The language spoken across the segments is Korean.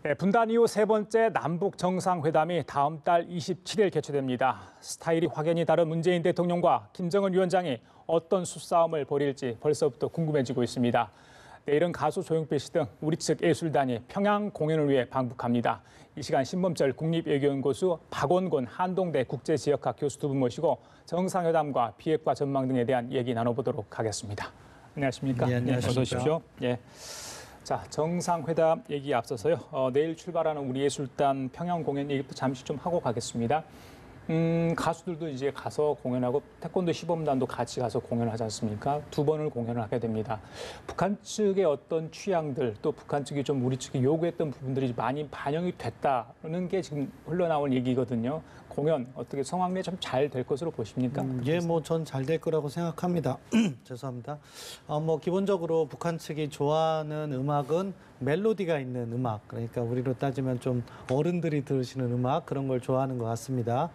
네, 분단 이후 세 번째 남북 정상회담이 다음 달 27일 개최됩니다. 스타일이 확연히 다른 문재인 대통령과 김정은 위원장이 어떤 수싸움을 벌일지 벌써부터 궁금해지고 있습니다. 내일은 가수 조용필 씨 등 우리 측 예술단이 평양 공연을 위해 방북합니다. 이 시간 신범철 국립외교연구소 박원곤 한동대 국제지역학 교수 두 분 모시고 정상회담과 비핵화 전망 등에 대한 얘기 나눠보도록 하겠습니다. 안녕하십니까? 네, 안녕하십니까? 어서 오십시오. 예. 자, 정상회담 얘기에 앞서서요. 내일 출발하는 우리 예술단 평양 공연 얘기부터 잠시 좀 하고 가겠습니다. 가수들도 이제 가서 공연하고 태권도 시범단도 같이 가서 공연하지 않습니까? 두 번을 공연을 하게 됩니다. 북한 측의 어떤 취향들 또 북한 측이 좀 우리 측이 요구했던 부분들이 많이 반영이 됐다는 게 지금 흘러나온 얘기거든요. 공연 어떻게 성황리에 좀 잘 될 것으로 보십니까? 예, 전 잘 될 거라고 생각합니다. 죄송합니다. 기본적으로 북한 측이 좋아하는 음악은 멜로디가 있는 음악, 그러니까 우리로 따지면 좀 어른들이 들으시는 음악 그런 걸 좋아하는 것 같습니다.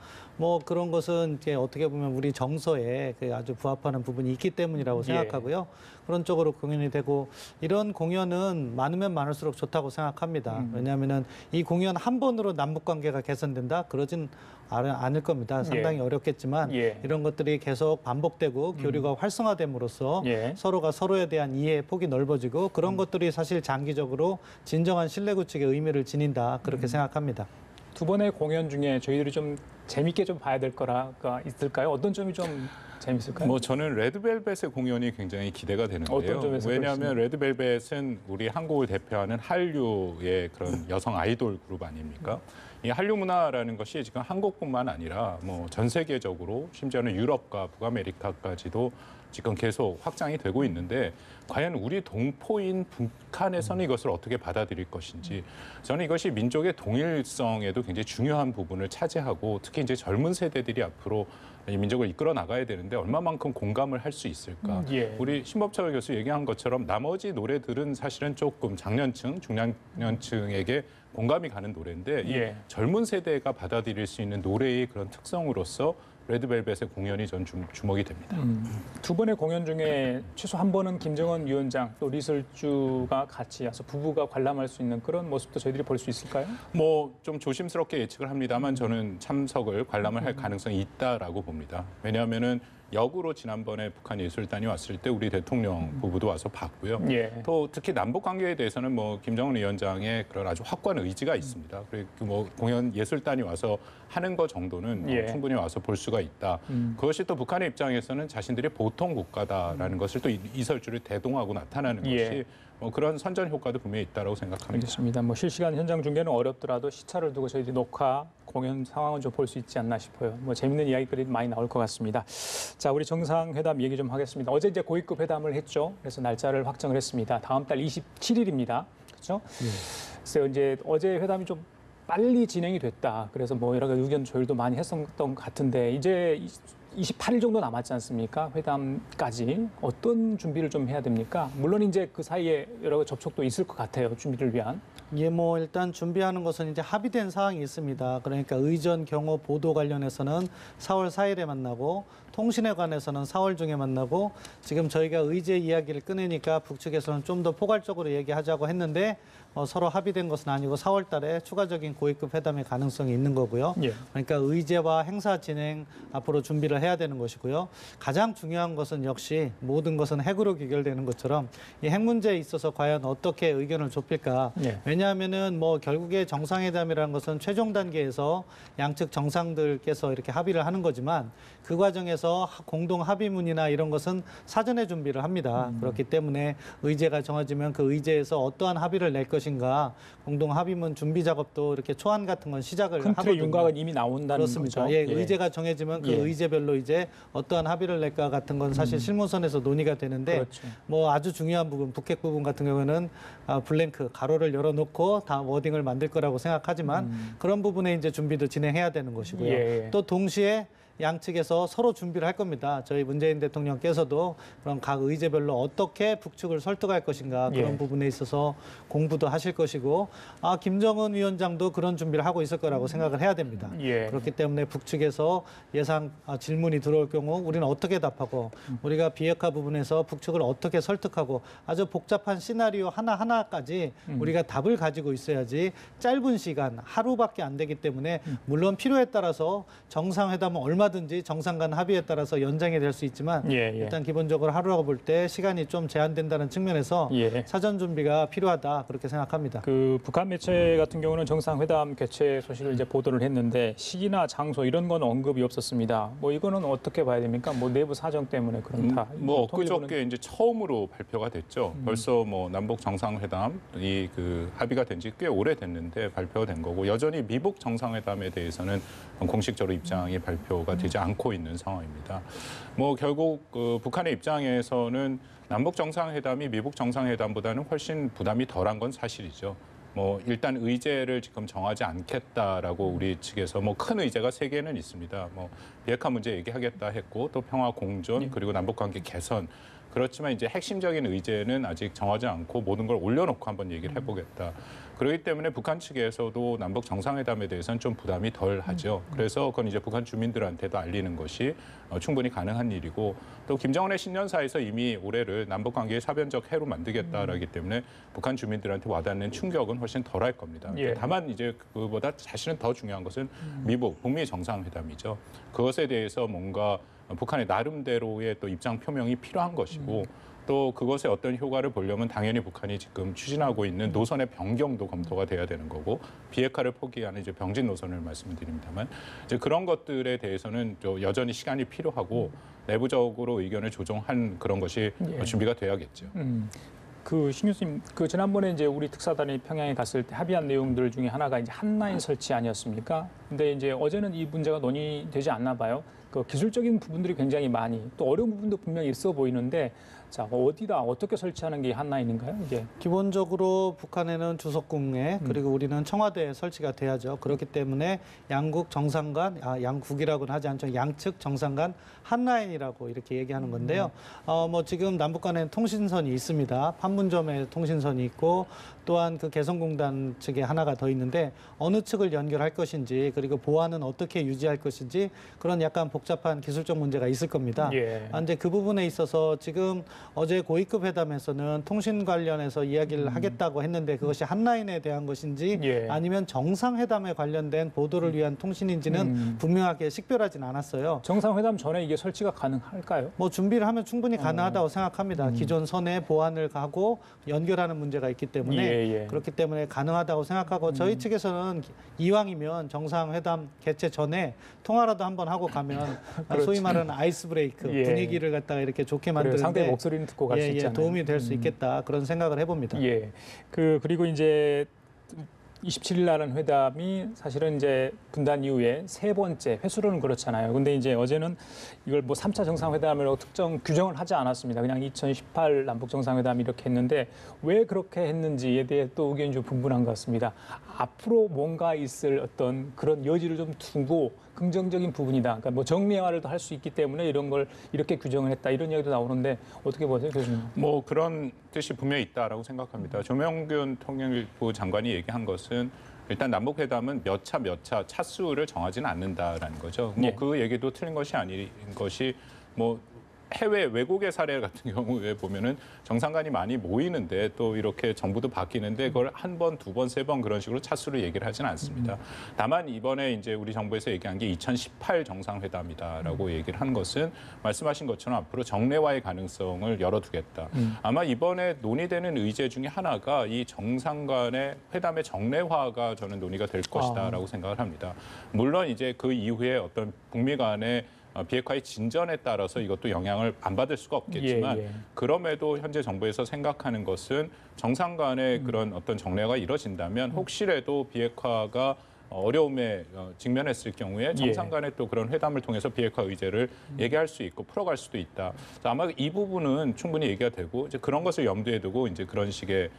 그런 것은 이제 어떻게 보면 우리 정서에 아주 부합하는 부분이 있기 때문이라고 생각하고요. 그런 쪽으로 공연이 되고 이런 공연은 많으면 많을수록 좋다고 생각합니다. 왜냐하면은 이 공연 한 번으로 남북 관계가 개선된다? 그러진 않을 겁니다. 상당히 어렵겠지만 이런 것들이 계속 반복되고 교류가 활성화됨으로써 서로가 서로에 대한 이해의 폭이 넓어지고 그런 것들이 사실 장기적으로 진정한 신뢰 구축의 의미를 지닌다 그렇게 생각합니다. 두 번의 공연 중에 저희들이 좀 재밌게 좀 봐야 될 거라가 있을까요? 어떤 점이 좀 재밌을까요? 저는 레드벨벳의 공연이 굉장히 기대가 되는데요. 어떤 점에서 왜냐하면 레드벨벳은 우리 한국을 대표하는 한류의 그런 여성 아이돌 그룹 아닙니까? 이 한류 문화라는 것이 지금 한국뿐만 아니라 전 세계적으로 심지어는 유럽과 북아메리카까지도 지금 계속 확장이 되고 있는데 과연 우리 동포인 북한에서는 이것을 어떻게 받아들일 것인지 저는 이것이 민족의 동일성에도 굉장히 중요한 부분을 차지하고 특히 이제 젊은 세대들이 앞으로 이 민족을 이끌어 나가야 되는데 얼마만큼 공감을 할 수 있을까? 우리 신범철 교수 얘기한 것처럼 나머지 노래들은 사실은 조금 장년층, 중장년층에게 공감이 가는 노래인데 이 젊은 세대가 받아들일 수 있는 노래의 그런 특성으로서 레드벨벳의 공연이 전 주목이 됩니다. 두 번의 공연 중에 최소 한 번은 김정은 위원장 또 리설주가 같이 와서 부부가 관람할 수 있는 그런 모습도 저희들이 볼 수 있을까요? 좀 조심스럽게 예측을 합니다만 저는 참석을 관람을 할 가능성이 있다라고 봅니다. 왜냐하면은 역으로 지난번에 북한 예술단이 왔을 때 우리 대통령 부부도 와서 봤고요. 또 특히 남북 관계에 대해서는 김정은 위원장의 그런 아주 확고한 의지가 있습니다. 그리고 공연 예술단이 와서 하는 것 정도는 충분히 와서 볼 수가 있다. 그것이 또 북한의 입장에서는 자신들이 보통 국가다라는 것을 또 이설주를 대동하고 나타나는 것이 그런 선전 효과도 분명히 있다고 생각합니다. 알겠습니다. 실시간 현장 중계는 어렵더라도 시차를 두고 저희들이 녹화, 공연 상황을 좀 볼 수 있지 않나 싶어요. 재밌는 이야기들이 많이 나올 것 같습니다. 자, 우리 정상회담 얘기 좀 하겠습니다. 어제 이제 고위급 회담을 했죠. 그래서 날짜를 확정을 했습니다. 다음 달 27일입니다. 그렇죠? 그래서 이제 어제 회담이 좀 빨리 진행이 됐다. 그래서 여러 가지 의견 조율도 많이 했었던 것 같은데 이제 28일 정도 남았지 않습니까? 회담까지 어떤 준비를 좀 해야 됩니까? 물론 이제 그 사이에 여러 가지 접촉도 있을 것 같아요. 준비를 위한. 일단 준비하는 것은 이제 합의된 사항이 있습니다. 그러니까 의전, 경호, 보도 관련해서는 4월 4일에 만나고 통신에 관해서는 4월 중에 만나고 지금 저희가 의제 이야기를 꺼내니까 북측에서는 좀 더 포괄적으로 얘기하자고 했는데 서로 합의된 것은 아니고 4월 달에 추가적인 고위급 회담의 가능성이 있는 거고요. 그러니까 의제와 행사 진행 앞으로 준비를 해야 되는 것이고요. 가장 중요한 것은 역시 모든 것은 핵으로 귀결되는 것처럼 이 핵 문제에 있어서 과연 어떻게 의견을 좁힐까. 왜냐하면은 결국에 정상회담이라는 것은 최종 단계에서 양측 정상들께서 이렇게 합의를 하는 거지만 그 과정에서 공동 합의문이나 이런 것은 사전에 준비를 합니다. 그렇기 때문에 의제가 정해지면 그 의제에서 어떠한 합의를 낼 것인가 공동 합의문 준비 작업도 이렇게 초안 같은 건 시작을 큰 틀의 하거든요. 윤곽은 이미 나온다는 그렇습니다. 거죠. 의제가 정해지면 그 의제별로 이제 어떠한 합의를 낼까 같은 건 사실 실무선에서 논의가 되는데 아주 중요한 부분, 북핵 부분 같은 경우는 블랭크 가로를 열어놓고 다 워딩을 만들 거라고 생각하지만 그런 부분에 이제 준비도 진행해야 되는 것이고요. 또 동시에 양측에서 서로 준비를 할 겁니다. 저희 문재인 대통령께서도 그런 각 의제별로 어떻게 북측을 설득할 것인가 그런 예. 부분에 있어서 공부도 하실 것이고 김정은 위원장도 그런 준비를 하고 있을 거라고 생각을 해야 됩니다. 예. 그렇기 때문에 북측에서 예상 질문이 들어올 경우 우리는 어떻게 답하고 우리가 비핵화 부분에서 북측을 어떻게 설득하고 아주 복잡한 시나리오 하나하나까지 우리가 답을 가지고 있어야지 짧은 시간 하루밖에 안 되기 때문에 물론 필요에 따라서 정상회담은 얼마든지 정상 간 합의에 따라서 연장이 될 수 있지만 예, 예. 일단 기본적으로 하루라고 볼 때 시간이 좀 제한된다는 측면에서 예. 사전 준비가 필요하다 그렇게 생각합니다. 그 북한 매체 같은 경우는 정상회담 개최 소식을 이제 보도를 했는데 시기나 장소 이런 건 언급이 없었습니다. 뭐 이거는 어떻게 봐야 됩니까? 뭐 내부 사정 때문에 그렇다. 뭐 통일부는- 엊그저께 이제 처음으로 발표가 됐죠. 벌써 뭐 남북 정상회담이 그 합의가 된 지 꽤 오래됐는데 발표가 된 거고 여전히 미북 정상회담에 대해서는 공식적으로 입장이 발표가 되지 않고 있는 상황입니다. 뭐 결국 그 북한의 입장에서는 남북 정상회담이 미북 정상회담보다는 훨씬 부담이 덜한 건 사실이죠. 뭐 일단 의제를 지금 정하지 않겠다라고 우리 측에서 뭐 큰 의제가 세 개는 있습니다. 뭐 비핵화 문제 얘기하겠다 했고 또 평화 공존 그리고 남북 관계 개선. 그렇지만 이제 핵심적인 의제는 아직 정하지 않고 모든 걸 올려놓고 한번 얘기를 해보겠다. 그렇기 때문에 북한 측에서도 남북 정상회담에 대해서는 좀 부담이 덜 하죠. 그래서 그건 이제 북한 주민들한테도 알리는 것이 충분히 가능한 일이고 또 김정은의 신년사에서 이미 올해를 남북 관계의 사변적 해로 만들겠다라기 때문에 북한 주민들한테 와닿는 충격은 훨씬 덜할 겁니다. 예. 다만 이제 그보다 사실은 더 중요한 것은 미북, 북미 정상회담이죠. 그것에 대해서 뭔가 북한의 나름대로의 또 입장 표명이 필요한 것이고 또 그것에 어떤 효과를 보려면 당연히 북한이 지금 추진하고 있는 노선의 변경도 검토가 돼야 되는 거고 비핵화를 포기하는 이제 병진 노선을 말씀드립니다만 이제 그런 것들에 대해서는 여전히 시간이 필요하고 내부적으로 의견을 조정한 그런 것이 예. 준비가 돼야겠죠. 신 교수님, 그 지난번에 이제 우리 특사단이 평양에 갔을 때 합의한 내용들 중에 하나가 이제 한라인 설치 아니었습니까? 근데 이제 어제는 이 문제가 논의되지 않나 봐요. 그 기술적인 부분들이 굉장히 많이 또 어려운 부분도 분명히 있어 보이는데 자 어디다 어떻게 설치하는 게 한라인인가요? 이게 기본적으로 북한에는 주석궁에 그리고 우리는 청와대에 설치가 돼야죠. 그렇기 때문에 양국 정상 간, 양국이라고는 하지 않죠. 양측 정상 간 한라인이라고 이렇게 얘기하는 건데요. 뭐 지금 남북 간에 통신선이 있습니다. 판문점에 통신선이 있고 또한 그 개성공단 측에 하나가 더 있는데 어느 측을 연결할 것인지 그리고 보안은 어떻게 유지할 것인지 그런 약간 복잡한 기술적 문제가 있을 겁니다. 예. 이제 그 부분에 있어서 지금 어제 고위급 회담에서는 통신 관련해서 이야기를 하겠다고 했는데 그것이 한라인에 대한 것인지 예. 아니면 정상회담에 관련된 보도를 위한 통신인지는 분명하게 식별하진 않았어요. 정상회담 전에 이게 설치가 가능할까요? 뭐 준비를 하면 충분히 가능하다고 생각합니다. 기존 선에 보완을 하고 연결하는 문제가 있기 때문에 예, 예. 그렇기 때문에 가능하다고 생각하고 저희 측에서는 이왕이면 정상회담 개최 전에 통화라도 한번 하고 가면 소위 말하는 아이스 브레이크 예. 분위기를 갖다가 이렇게 좋게 그래요. 상대의 만드는데 목소리는 듣고 갈 수 있잖아요. 도움이 될 수 있겠다 그런 생각을 해봅니다. 예. 그리고 이제 27일 날은 회담이 사실은 이제 분단 이후에 세 번째 횟수로는 그렇잖아요. 근데 이제 어제는 이걸 뭐 3차 정상회담이라고 특정 규정을 하지 않았습니다. 그냥 2018 남북 정상회담 이렇게 했는데 왜 그렇게 했는지에 대해 또 의견이 좀 분분한 것 같습니다. 앞으로 뭔가 있을 어떤 그런 여지를 좀 두고 긍정적인 부분이다. 그러니까 뭐 정례화를 할 수 있기 때문에 이런 걸 이렇게 규정을 했다. 이런 이야기도 나오는데 어떻게 보세요, 교수님? 뭐 그런 뜻이 분명히 있다라고 생각합니다. 조명균 통일부 장관이 얘기한 것은 일단 남북회담은 몇 차 차수를 정하지는 않는다라는 거죠. 예. 뭐 그 얘기도 틀린 것이 아닌 것이 뭐 해외 외국의 사례 같은 경우에 보면은 정상간이 많이 모이는데 또 이렇게 정부도 바뀌는데 그걸 한 번, 두 번, 세 번 그런 식으로 차수를 얘기를 하지는 않습니다. 다만 이번에 이제 우리 정부에서 얘기한 게 2018 정상회담이다라고 얘기를 한 것은 말씀하신 것처럼 앞으로 정례화의 가능성을 열어두겠다. 아마 이번에 논의되는 의제 중에 하나가 이 정상 간의 회담의 정례화가 저는 논의가 될 것이다라고 생각을 합니다. 물론 이제 그 이후에 어떤 북미 간의 비핵화의 진전에 따라서 이것도 영향을 안 받을 수가 없겠지만 예, 예. 그럼에도 현재 정부에서 생각하는 것은 정상 간의 그런 어떤 정례가 이뤄진다면 혹시라도 비핵화가 어려움에 직면했을 경우에 정상 간의 또 그런 회담을 통해서 비핵화 의제를 얘기할 수 있고 풀어갈 수도 있다. 그래서 아마 이 부분은 충분히 얘기가 되고 이제 그런 것을 염두에 두고 이제 그런 식의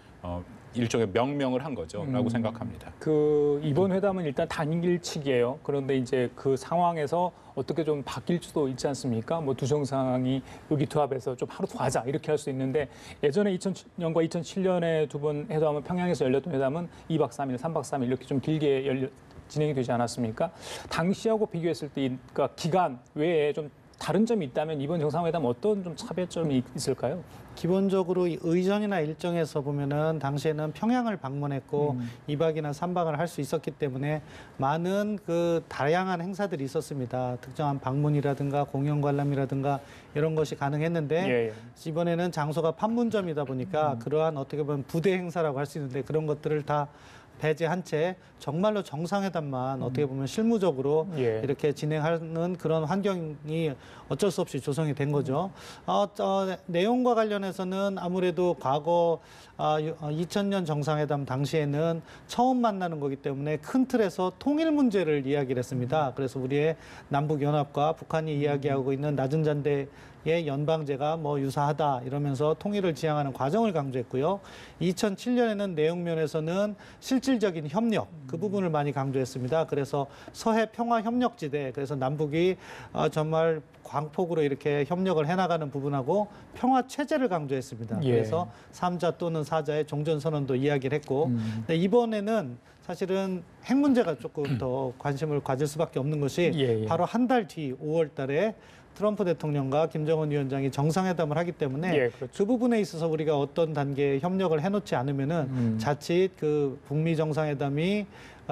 일종의 명명을 한 거죠라고 생각합니다. 그 이번 회담은 일단 단일치기예요. 그런데 이제 그 상황에서 어떻게 좀 바뀔 수도 있지 않습니까? 뭐 두 정상이 의기투합해서 좀 하루 더 하자 이렇게 할 수 있는데 예전에 2000년과 2007년에 두 번 회담은 평양에서 열렸던 회담은 2박 3일, 3박 3일 이렇게 좀 길게 진행이 되지 않았습니까? 당시하고 비교했을 때 그러니까 기간 외에 좀 다른 점이 있다면 이번 정상회담 어떤 좀 차별점이 있을까요? 기본적으로 이 의전이나 일정에서 보면은 당시에는 평양을 방문했고 2박이나 3박을 할 수 있었기 때문에 많은 그 다양한 행사들이 있었습니다. 특정한 방문이라든가 공연 관람이라든가 이런 것이 가능했는데 예. 이번에는 장소가 판문점이다 보니까 그러한 어떻게 보면 부대 행사라고 할 수 있는데 그런 것들을 다 배제한 채 정말로 정상회담만 어떻게 보면 실무적으로 예. 이렇게 진행하는 그런 환경이 어쩔 수 없이 조성이 된 거죠. 내용과 관련해서는 아무래도 과거 2000년 정상회담 당시에는 처음 만나는 거기 때문에 큰 틀에서 통일 문제를 이야기를 했습니다. 그래서 우리의 남북연합과 북한이 이야기하고 있는 낮은 잔대의 연방제가 뭐 유사하다 이러면서 통일을 지향하는 과정을 강조했고요. 2007년에는 내용면에서는 실질적인 협력 그 부분을 많이 강조했습니다. 그래서 서해 평화 협력지대 그래서 남북이 정말 광폭으로 이렇게 협력을 해나가는 부분하고 평화 체제를 강조했습니다. 예. 그래서 3자 또는 4자의 종전선언도 이야기를 했고 근데 이번에는 사실은 핵 문제가 조금 더 관심을 가질 수밖에 없는 것이 예. 바로 한 달 뒤 5월 달에 트럼프 대통령과 김정은 위원장이 정상회담을 하기 때문에 예, 그렇죠. 그 부분에 있어서 우리가 어떤 단계의 협력을 해놓지 않으면은 자칫 그 북미 정상회담이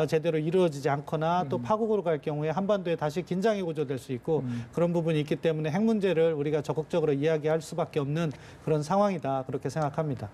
제대로 이루어지지 않거나 또 파국으로 갈 경우에 한반도에 다시 긴장이 고조될 수 있고 그런 부분이 있기 때문에 핵 문제를 우리가 적극적으로 이야기할 수밖에 없는 그런 상황이다 그렇게 생각합니다.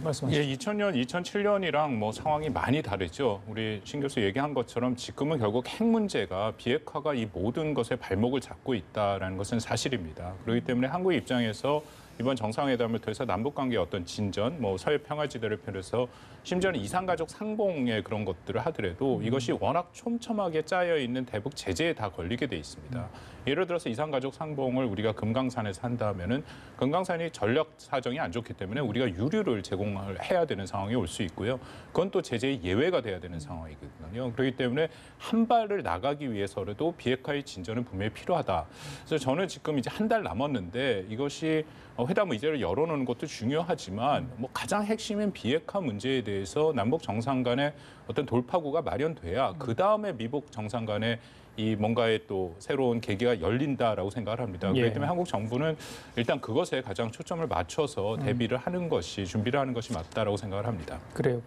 말씀하시죠. 예, 2000년, 2007년이랑 뭐 상황이 많이 다르죠. 우리 신 교수 얘기한 것처럼 지금은 결국 핵 문제가 비핵화가 이 모든 것의 발목을 잡고 있다라는 것은 사실입니다. 그렇기 때문에 한국 입장에서 이번 정상회담을 통해서 남북관계의 어떤 진전, 뭐 서해 평화지대를 비롯해서 심지어는 이산가족 상봉의 그런 것들을 하더라도 이것이 워낙 촘촘하게 짜여 있는 대북 제재에 다 걸리게 돼 있습니다. 예를 들어서 이산가족 상봉을 우리가 금강산에서 한다면은 금강산이 전력 사정이 안 좋기 때문에 우리가 유류를 제공을 해야 되는 상황이 올 수 있고요. 그건 또 제재의 예외가 돼야 되는 상황이거든요. 그렇기 때문에 한 발을 나가기 위해서라도 비핵화의 진전은 분명히 필요하다. 그래서 저는 지금 이제 한 달 남았는데 이것이 회담 의제를 열어놓는 것도 중요하지만 뭐 가장 핵심인 비핵화 문제에 대해서 남북 정상 간의 어떤 돌파구가 마련돼야 그 다음에 미북 정상 간의 이 뭔가의 또 새로운 계기가 열린다라고 생각을 합니다. 그렇기 때문에 한국 정부는 일단 그것에 가장 초점을 맞춰서 대비를 하는 것이 준비를 하는 것이 맞다라고 생각을 합니다. 그래요.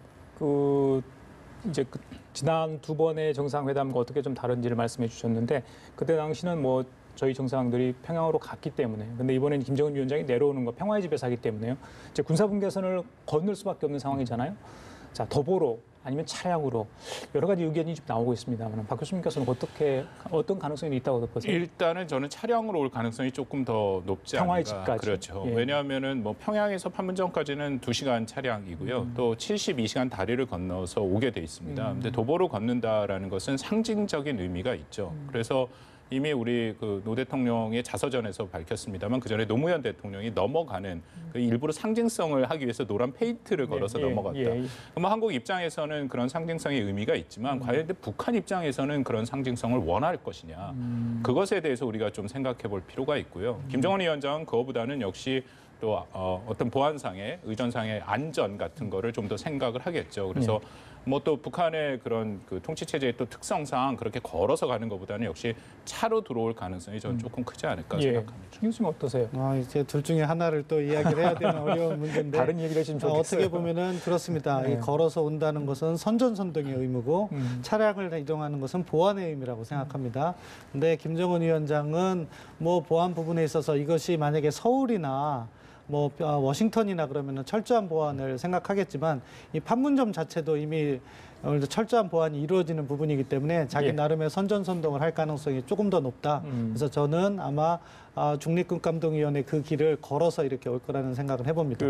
이제 지난 두 번의 정상회담과 어떻게 좀 다른지를 말씀해 주셨는데 그때 당시는 뭐 저희 정상들이 평양으로 갔기 때문에 근데 이번에는 김정은 위원장이 내려오는 거 평화의 집에서 하기 때문에요. 이제 군사분계선을 건널 수밖에 없는 상황이잖아요. 자, 더보로 아니면 차량으로 여러 가지 의견이 좀 나오고 있습니다만 박 교수님께서는 어떤 가능성이 있다고 보세요? 일단은 저는 차량으로 올 가능성이 조금 더 높지 않을까. 평화의 집까지. 그렇죠. 예. 왜냐하면은 뭐 평양에서 판문점까지는 2시간 차량이고요. 또 72시간 다리를 건너서 오게 돼 있습니다. 근데 도보로 걷는다라는 것은 상징적인 의미가 있죠. 그래서 이미 우리 그 노 대통령의 자서전에서 밝혔습니다만 그 전에 노무현 대통령이 넘어가는 그 일부러 상징성을 하기 위해서 노란 페인트를 걸어서 넘어갔다. 그럼 한국 입장에서는 그런 상징성의 의미가 있지만 과연 북한 입장에서는 그런 상징성을 원할 것이냐. 그것에 대해서 우리가 좀 생각해 볼 필요가 있고요. 김정은 위원장은 그거보다는 역시 또 어떤 보안상의 의전상의 안전 같은 거를 좀 더 생각을 하겠죠. 그래서 뭐 또 북한의 그런 그 통치 체제의 또 특성상 그렇게 걸어서 가는 것보다는 역시 차로 들어올 가능성이 저는 조금 크지 않을까 생각합니다. 김 교수님 어떠세요? 이제 둘 중에 하나를 또 이야기를 해야 되는 어려운 문제인데 다른 얘기를 해주시면 좋겠어요. 어떻게 보면은 그렇습니다. 이 걸어서 온다는 것은 선전선동의 의무고 차량을 이동하는 것은 보안의 의미라고 생각합니다. 근데 김정은 위원장은 뭐 보안 부분에 있어서 이것이 만약에 서울이나 뭐 워싱턴이나 그러면은 철저한 보안을 생각하겠지만 이 판문점 자체도 이미 철저한 보안이 이루어지는 부분이기 때문에 자기 예. 나름의 선전선동을 할 가능성이 조금 더 높다. 그래서 저는 아마 중립국감독위원회 그 길을 걸어서 이렇게 올 거라는 생각을 해봅니다.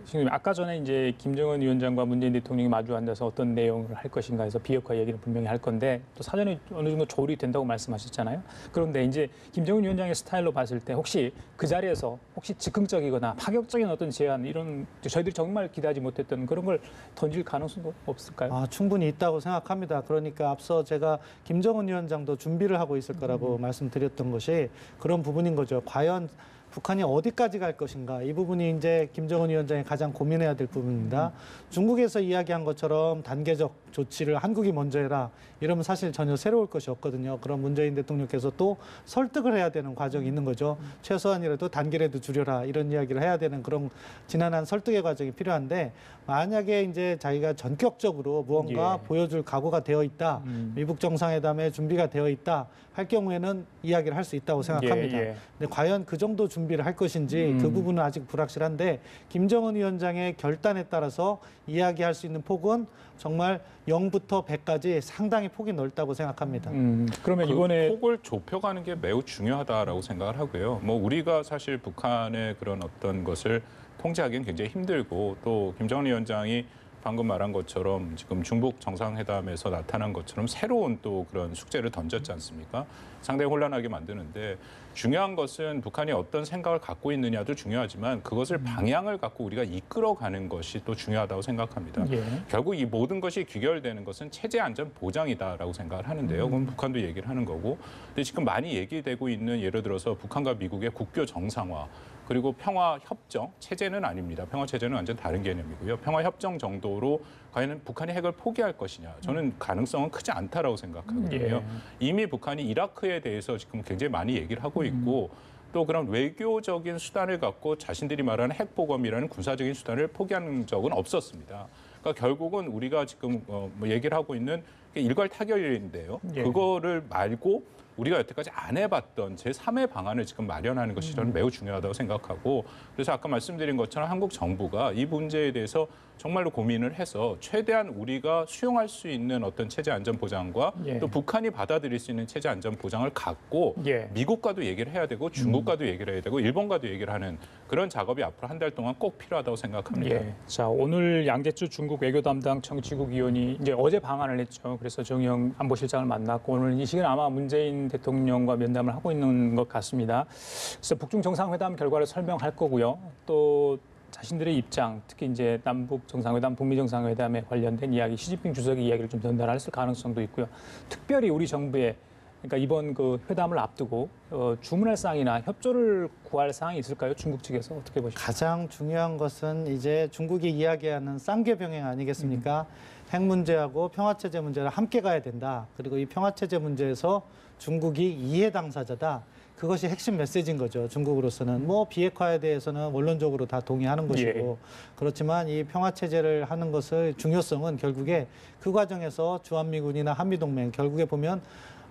지금 아까 전에 이제 김정은 위원장과 문재인 대통령이 마주 앉아서 어떤 내용을 할 것인가 해서 비핵화 얘기는 분명히 할 건데 또 사전에 어느 정도 조율이 된다고 말씀하셨잖아요. 그런데 이제 김정은 위원장의 스타일로 봤을 때 혹시 그 자리에서 혹시 즉흥적이거나 파격적인 어떤 제안 이런 저희들이 정말 기대하지 못했던 그런 걸 던질 가능성도 없을까요? 충분히 있다고 생각합니다. 그러니까 앞서 제가 김정은 위원장도 준비를 하고 있을 거라고 말씀드렸던 것이 그런 부분인 거죠. 과연 북한이 어디까지 갈 것인가 이 부분이 이제 김정은 위원장이 가장 고민해야 될 부분입니다. 중국에서 이야기한 것처럼 단계적 조치를 한국이 먼저 해라 이러면 사실 전혀 새로울 것이 없거든요. 그럼 문재인 대통령께서 또 설득을 해야 되는 과정이 있는 거죠. 최소한이라도 단계라도 줄여라 이런 이야기를 해야 되는 그런 지난한 설득의 과정이 필요한데 만약에 이제 자기가 전격적으로 무언가 예. 보여줄 각오가 되어 있다, 미북 정상회담에 준비가 되어 있다 할 경우에는 이야기를 할 수 있다고 생각합니다. 예. 근데 과연 그 정도 준비를 할 것인지 그 부분은 아직 불확실한데 김정은 위원장의 결단에 따라서 이야기할 수 있는 폭은 정말 0부터 100까지 상당히 폭이 넓다고 생각합니다. 그러면 그 이번에 폭을 좁혀가는 게 매우 중요하다라고 생각을 하고요. 뭐 우리가 사실 북한의 그런 어떤 것을 통제하기는 굉장히 힘들고 또 김정은 위원장이 방금 말한 것처럼 지금 중북 정상회담에서 나타난 것처럼 새로운 또 그런 숙제를 던졌지 않습니까? 상당히 혼란하게 만드는데 중요한 것은 북한이 어떤 생각을 갖고 있느냐도 중요하지만 그것을 방향을 갖고 우리가 이끌어가는 것이 또 중요하다고 생각합니다. 예. 결국 이 모든 것이 귀결되는 것은 체제 안전 보장이다라고 생각을 하는데요. 그럼 북한도 얘기를 하는 거고. 근데 지금 많이 얘기되고 있는 예를 들어서 북한과 미국의 국교 정상화 그리고 평화 협정 체제는 아닙니다. 평화 체제는 완전 다른 개념이고요. 평화 협정 정도로 과연 북한이 핵을 포기할 것이냐? 저는 가능성은 크지 않다라고 생각하거든요. 예. 이미 북한이 이라크에 대해서 지금 굉장히 많이 얘기를 하고 있고 또 그런 외교적인 수단을 갖고 자신들이 말하는 핵보검이라는 군사적인 수단을 포기하는 적은 없었습니다. 그러니까 결국은 우리가 지금 뭐 얘기를 하고 있는 일괄 타결인데요. 예. 그거를 말고 우리가 여태까지 안 해봤던 제3의 방안을 지금 마련하는 것이 저는 매우 중요하다고 생각하고 그래서 아까 말씀드린 것처럼 한국 정부가 이 문제에 대해서 정말로 고민을 해서 최대한 우리가 수용할 수 있는 어떤 체제 안전 보장과 예. 또 북한이 받아들일 수 있는 체제 안전 보장을 갖고 예. 미국과도 얘기를 해야 되고 중국과도 얘기를 해야 되고 일본과도 얘기를 하는 그런 작업이 앞으로 한 달 동안 꼭 필요하다고 생각합니다. 예. 자, 오늘 양재주 중국 외교 담당 정치국 위원이 이제 어제 방한을 했죠. 그래서 정영 안보실장을 만났고 오늘 이 시기는 아마 문재인 대통령과 면담을 하고 있는 것 같습니다. 그래서 북중 정상회담 결과를 설명할 거고요. 또 자신들의 입장, 특히 이제 남북 정상회담, 북미 정상회담에 관련된 이야기, 시진핑 주석의 이야기를 좀 전달했을 가능성도 있고요. 특별히 우리 정부에 그러니까 이번 그 회담을 앞두고 주문할 사항이나 협조를 구할 사항이 있을까요? 중국 측에서 어떻게 보십니까? 가장 중요한 것은 이제 중국이 이야기하는 쌍계 병행 아니겠습니까? 핵 문제하고 평화체제 문제를 함께 가야 된다. 그리고 이 평화체제 문제에서 중국이 이해 당사자다. 그것이 핵심 메시지인 거죠. 중국으로서는 뭐 비핵화에 대해서는 원론적으로 다 동의하는 것이고 그렇지만 이 평화체제를 하는 것의 중요성은 결국에 그 과정에서 주한미군이나 한미동맹 결국에 보면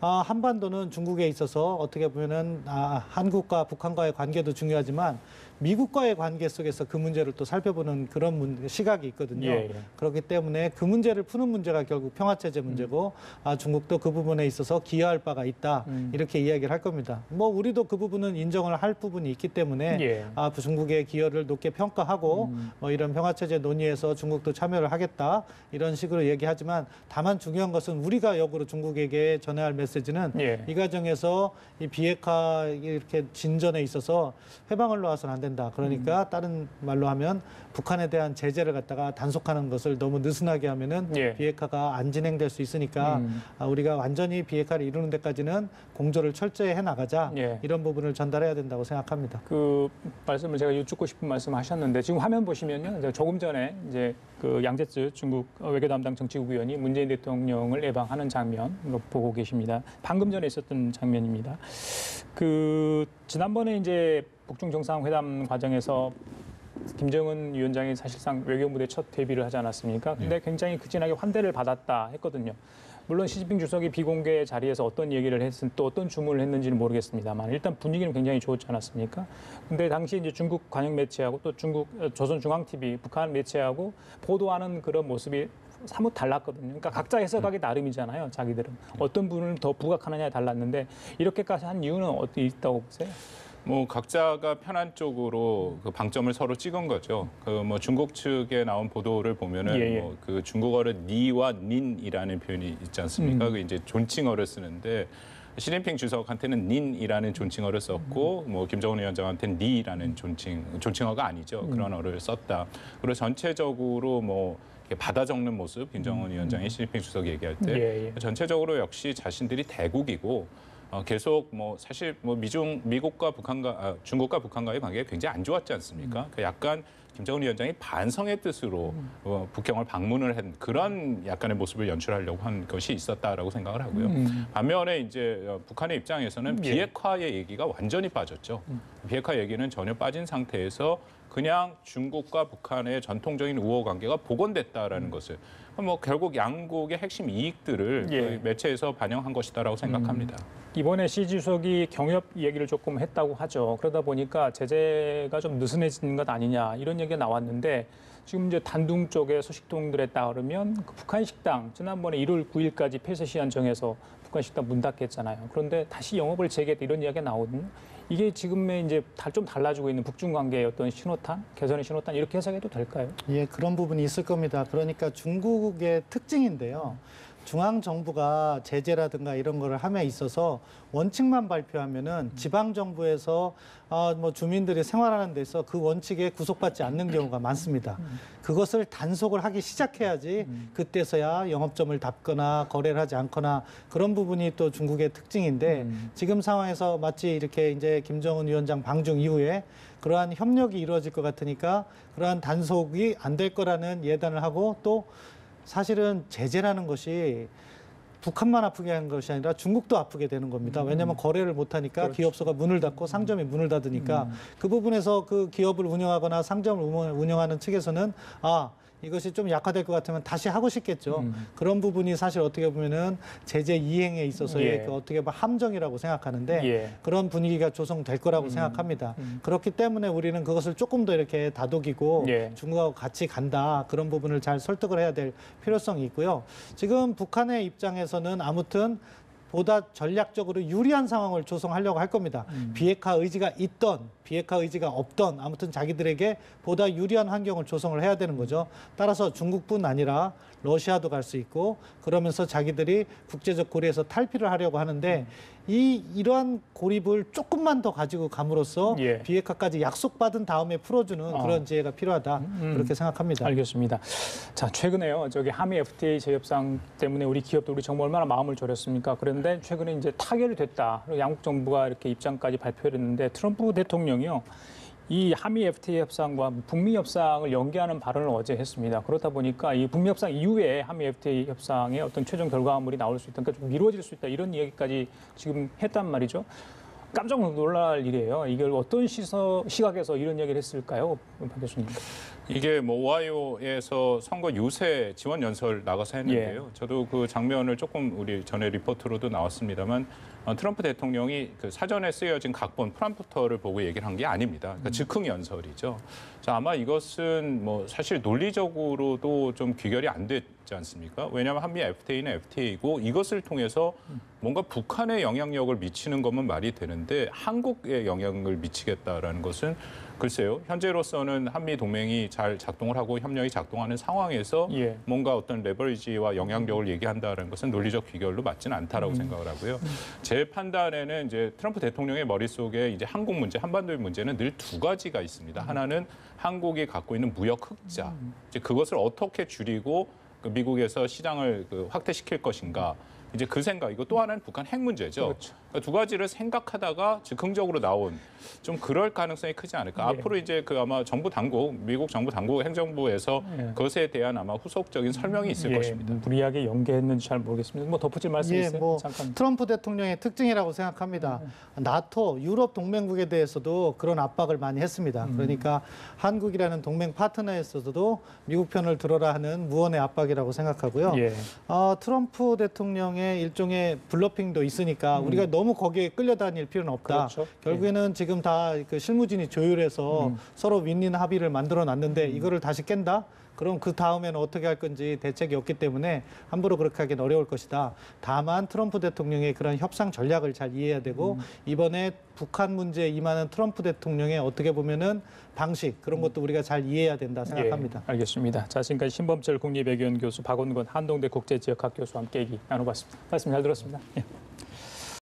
한반도는 중국에 있어서 어떻게 보면은 한국과 북한과의 관계도 중요하지만 미국과의 관계 속에서 그 문제를 또 살펴보는 그런 시각이 있거든요. 예. 그렇기 때문에 그 문제를 푸는 문제가 결국 평화체제 문제고 중국도 그 부분에 있어서 기여할 바가 있다. 이렇게 이야기를 할 겁니다. 뭐 우리도 그 부분은 인정을 할 부분이 있기 때문에 예. 중국의 기여를 높게 평가하고 뭐 이런 평화체제 논의에서 중국도 참여를 하겠다. 이런 식으로 얘기하지만 다만 중요한 것은 우리가 역으로 중국에게 전해야 할 메시지는 예. 이 과정에서 이 비핵화 이렇게 진전에 있어서 회방을 놓아서는 안 된다. 그러니까 다른 말로 하면 북한에 대한 제재를 갖다가 단속하는 것을 너무 느슨하게 하면은 예. 비핵화가 안 진행될 수 있으니까 우리가 완전히 비핵화를 이루는 데까지는 공조를 철저히 해 나가자. 예. 이런 부분을 전달해야 된다고 생각합니다. 그 말씀을 제가 여쭙고 싶은 말씀하셨는데 지금 화면 보시면요, 이제 조금 전에 이제 그 양재츠 중국 외교 담당 정치국 위원이 문재인 대통령을 예방하는 장면으로 보고 계십니다. 방금 전에 있었던 장면입니다. 그 지난번에 이제 북중 정상회담 과정에서 김정은 위원장이 사실상 외교부대 첫 데뷔를 하지 않았습니까? 근데 굉장히 극진하게 환대를 받았다 했거든요. 물론 시진핑 주석이 비공개 자리에서 어떤 얘기를 했든 또 어떤 주문을 했는지는 모르겠습니다만 일단 분위기는 굉장히 좋았지 않았습니까? 근데 당시 이제 중국 관영 매체하고 또 중국 조선중앙TV 북한 매체하고 보도하는 그런 모습이 사뭇 달랐거든요. 그러니까 각자 해석하기 나름이잖아요. 자기들은 어떤 부분을 더 부각하느냐에 달랐는데 이렇게까지 한 이유는 어디 있다고 보세요? 뭐 각자가 편한 쪽으로 그 방점을 서로 찍은 거죠. 그 뭐 중국 측에 나온 보도를 보면은 예, 예. 뭐 그 중국어로 니와 닌이라는 표현이 있지 않습니까? 그 이제 존칭어를 쓰는데 시진핑 주석한테는 닌이라는 존칭어를 썼고 뭐 김정은 위원장한테는 니라는 존칭어가 아니죠. 그런 어를 썼다. 그리고 전체적으로 뭐 이렇게 받아 적는 모습 김정은 위원장이 시진핑 주석 얘기할 때 예, 예. 전체적으로 역시 자신들이 대국이고 계속 뭐 사실 뭐 미국과 북한과 중국과 북한과의 관계가 굉장히 안 좋았지 않습니까? 그 약간 김정은 위원장이 반성의 뜻으로 북경을 방문을 한 그런 약간의 모습을 연출하려고 한 것이 있었다라고 생각을 하고요. 반면에 이제 북한의 입장에서는 예. 비핵화의 얘기가 완전히 빠졌죠. 비핵화 얘기는 전혀 빠진 상태에서 그냥 중국과 북한의 전통적인 우호 관계가 복원됐다라는 것을 뭐 결국 양국의 핵심 이익들을 예. 그 매체에서 반영한 것이다라고 생각합니다. 이번에 시 주석이 경협 얘기를 조금 했다고 하죠. 그러다 보니까 제재가 좀 느슨해진 것 아니냐 이런 얘기가 나왔는데 지금 이제 단둥 쪽의 소식통들에 따르면 그 북한 식당 지난번에 1월 9일까지 폐쇄 시한 정해서 북한 식당 문 닫겠잖아요. 그런데 다시 영업을 재개했다 이런 이야기가 나오거든요. 이게 지금의 이제 좀 달라지고 있는 북중 관계의 어떤 신호탄, 개선의 신호탄 이렇게 해석해도 될까요? 예, 그런 부분이 있을 겁니다. 그러니까 중국의 특징인데요. 중앙 정부가 제재라든가 이런 거를 함에 있어서 원칙만 발표하면은 지방 정부에서 뭐 주민들이 생활하는 데서 그 원칙에 구속받지 않는 경우가 많습니다. 그것을 단속을 하기 시작해야지 그때서야 영업점을 닫거나 거래를 하지 않거나 그런 부분이 또 중국의 특징인데 지금 상황에서 마치 이렇게 이제 김정은 위원장 방중 이후에 그러한 협력이 이루어질 것 같으니까 그러한 단속이 안 될 거라는 예단을 하고 또 사실은 제재라는 것이 북한만 아프게 하는 것이 아니라 중국도 아프게 되는 겁니다. 왜냐하면 거래를 못하니까 그렇죠. 기업소가 문을 닫고 상점이 문을 닫으니까 그 부분에서 그 기업을 운영하거나 상점을 운영하는 측에서는 이것이 좀 약화될 것 같으면 다시 하고 싶겠죠. 그런 부분이 사실 어떻게 보면은 제재 이행에 있어서의 예. 그 어떻게 보면 함정이라고 생각하는데 예. 그런 분위기가 조성될 거라고 생각합니다. 그렇기 때문에 우리는 그것을 조금 더 이렇게 다독이고 예. 중국하고 같이 간다. 그런 부분을 잘 설득을 해야 될 필요성이 있고요. 지금 북한의 입장에서는 아무튼 보다 전략적으로 유리한 상황을 조성하려고 할 겁니다. 비핵화 의지가 있던 비핵화 의지가 없던 아무튼 자기들에게 보다 유리한 환경을 조성을 해야 되는 거죠. 따라서 중국뿐 아니라 러시아도 갈 수 있고 그러면서 자기들이 국제적 고리에서 탈피를 하려고 하는데 이러한 고립을 조금만 더 가지고 감으로써 예. 비핵화까지 약속받은 다음에 풀어주는 그런 지혜가 필요하다. 그렇게 생각합니다. 알겠습니다. 자, 최근에요. 저기 한미 FTA 재협상 때문에 우리 기업도 우리 정부 얼마나 마음을 졸였습니까? 그런데 최근에 이제 타결이 됐다. 그리고 양국 정부가 이렇게 입장까지 발표를 했는데 트럼프 대통령이요. 이 한미 FTA 협상과 북미 협상을 연계하는 발언을 어제 했습니다. 그렇다 보니까 이 북미 협상 이후에 한미 FTA 협상의 어떤 최종 결과물이 나올 수 있다. 그러니까 좀 미뤄질 수 있다. 이런 이야기까지 지금 했단 말이죠. 깜짝 놀랄 일이에요. 이걸 어떤 시각에서 이런 이야기를 했을까요, 박 교수님? 이게 뭐 오하이오에서 선거 유세 지원 연설 나가서 했는데요. 저도 그 장면을 조금 우리 전에 리포트로도 나왔습니다만 트럼프 대통령이 그 사전에 쓰여진 각본 프롬프터를 보고 얘기를 한 게 아닙니다. 그러니까 즉흥 연설이죠. 자, 아마 이것은 뭐 사실 논리적으로도 좀 귀결이 안 됐지 않습니까? 왜냐하면 한미 FTA는 FTA이고 이것을 통해서 뭔가 북한에 영향력을 미치는 것만 말이 되는데 한국에 영향을 미치겠다라는 것은 글쎄요. 현재로서는 한미 동맹이 잘 작동을 하고 협력이 작동하는 상황에서 예. 뭔가 어떤 레버리지와 영향력을 얘기한다는 것은 논리적 귀결로 맞지는 않다라고 생각을 하고요. 제 판단에는 이제 트럼프 대통령의 머릿속에 이제 한국 문제, 한반도의 문제는 늘 두 가지가 있습니다. 하나는 한국이 갖고 있는 무역 흑자. 이제 그것을 어떻게 줄이고 그 미국에서 시장을 확대시킬 것인가. 이제 그 생각이고 또 하나는 북한 핵 문제죠. 그렇죠. 그러니까 두 가지를 생각하다가 즉흥적으로 나온 좀 그럴 가능성이 크지 않을까. 예. 앞으로 이제 그 아마 정부 당국, 미국 정부 당국 행정부에서 예. 그것에 대한 아마 후속적인 설명이 있을 것입니다. 무리하게 연계했는지 잘 모르겠습니다. 뭐 덧붙일 말씀 예, 있어요? 뭐 잠깐. 트럼프 대통령의 특징이라고 생각합니다. 나토, 유럽 동맹국에 대해서도 그런 압박을 많이 했습니다. 그러니까 한국이라는 동맹 파트너에서도 미국 편을 들어라 하는 무언의 압박이라고 생각하고요. 예. 트럼프 대통령의 일종의 블러핑도 있으니까 우리가 너무 거기에 끌려다닐 필요는 없다. 그렇죠. 결국에는 지금 다 그 실무진이 조율해서 서로 윈윈 합의를 만들어 놨는데 이거를 다시 깬다? 그럼 그 다음에는 어떻게 할 건지 대책이 없기 때문에 함부로 그렇게 하기는 어려울 것이다. 다만 트럼프 대통령의 그런 협상 전략을 잘 이해해야 되고 이번에 북한 문제에 임하는 트럼프 대통령의 어떻게 보면은 방식 그런 것도 우리가 잘 이해해야 된다 생각합니다. 예, 알겠습니다. 자, 지금까지 신범철 국립외교원 교수, 박원건 한동대 국제지역학 교수와 함께 얘기 나눠봤습니다. 말씀 잘 들었습니다. 예.